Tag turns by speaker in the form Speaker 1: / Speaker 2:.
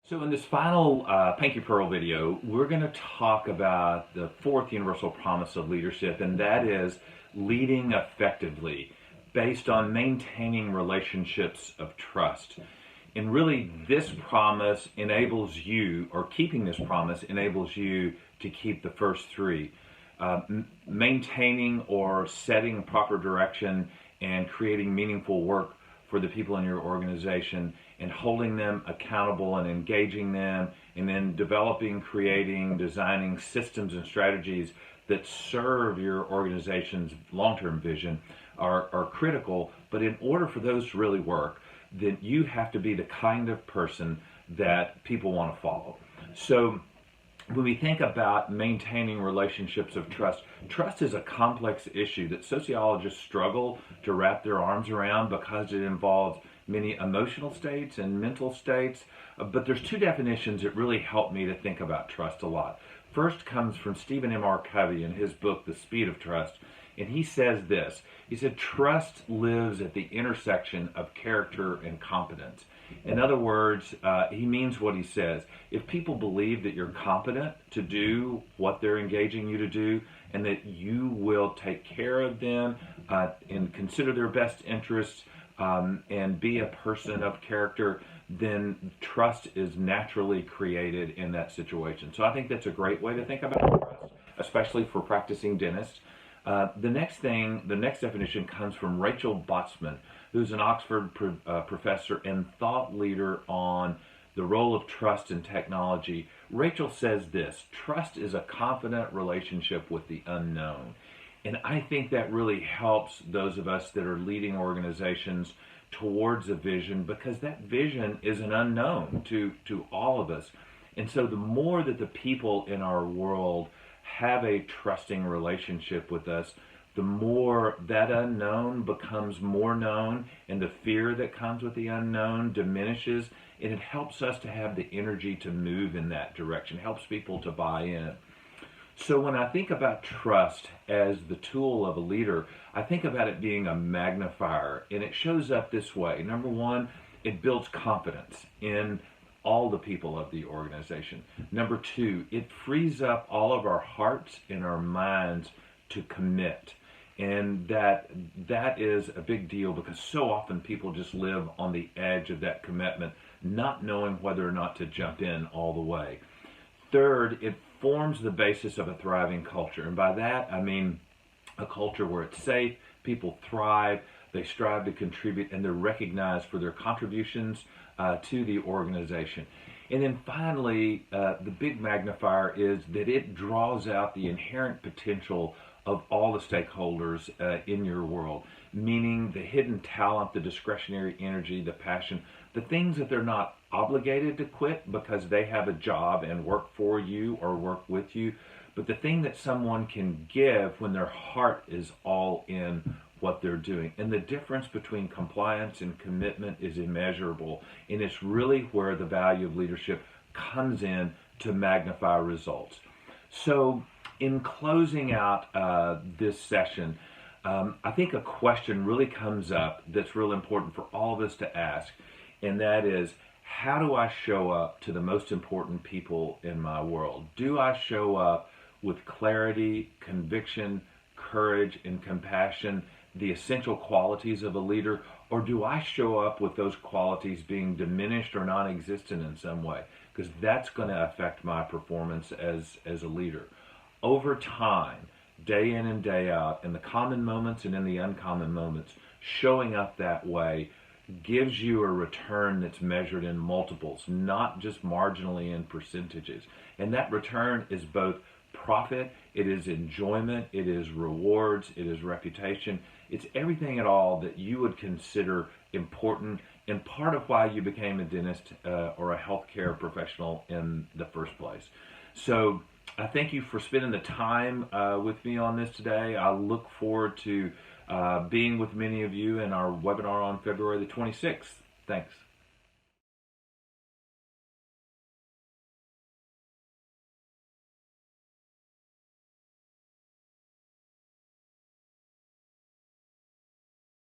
Speaker 1: So in this final Pankey Pearl video, we're going to talk about the fourth universal promise of leadership, and that is leading effectively based on maintaining relationships of trust. And really, this promise enables you, or keeping this promise enables you to keep the first three. Maintaining or setting proper direction and creating meaningful work for the people in your organization, and holding them accountable and engaging them, and then developing, creating, designing systems and strategies that serve your organization's long-term vision are critical. But in order for those to really work, then you have to be the kind of person that people want to follow. So when we think about maintaining relationships of trust, trust is a complex issue that sociologists struggle to wrap their arms around because it involves many emotional states and mental states. But there's two definitions that really help me to think about trust a lot. First comes from Stephen M.R. Covey in his book, The Speed of Trust. And he says this. He said, trust lives at the intersection of character and competence. In other words, he means what he says. If people believe that you're competent to do what they're engaging you to do, and that you will take care of them and consider their best interests and be a person of character, then trust is naturally created in that situation. So I think that's a great way to think about trust, especially for practicing dentists. The next definition comes from Rachel Botsman, who's an Oxford professor and thought leader on the role of trust in technology. Rachel says this: trust is a confident relationship with the unknown. And I think that really helps those of us that are leading organizations towards a vision, because that vision is an unknown to all of us. And so the more that the people in our world have a trusting relationship with us, the more that unknown becomes more known, and the fear that comes with the unknown diminishes, and it helps us to have the energy to move in that direction, helps people to buy in. So when I think about trust as the tool of a leader, I think about it being a magnifier, and it shows up this way. Number one, it builds confidence in all the people of the organization. Number two, it frees up all of our hearts and our minds to commit. And that is a big deal, because so often people just live on the edge of that commitment, not knowing whether or not to jump in all the way. Third, it forms the basis of a thriving culture. And by that, I mean a culture where it's safe, people thrive, they strive to contribute, and they're recognized for their contributions to the organization. And then finally, the big magnifier is that it draws out the inherent potential of all the stakeholders in your world, meaning the hidden talent, the discretionary energy, the passion, the things that they're not obligated to quit because they have a job and work for you or work with you, but the thing that someone can give when their heart is all in what they're doing. And the difference between compliance and commitment is immeasurable, and it's really where the value of leadership comes in to magnify results. So in closing out this session, I think a question really comes up that's real important for all of us to ask, and that is, how do I show up to the most important people in my world? Do I show up with clarity, conviction, courage, and compassion, the essential qualities of a leader, or do I show up with those qualities being diminished or non-existent in some way? Because that's going to affect my performance as a leader. Over time, day in and day out, in the common moments and in the uncommon moments, showing up that way gives you a return that's measured in multiples, not just marginally in percentages. And that return is both profit, it is enjoyment, it is rewards, it is reputation. It's everything at all that you would consider important, and part of why you became a dentist or a healthcare professional in the first place. So I thank you for spending the time with me on this today. I look forward to being with many of you in our webinar on February the 26th. Thanks.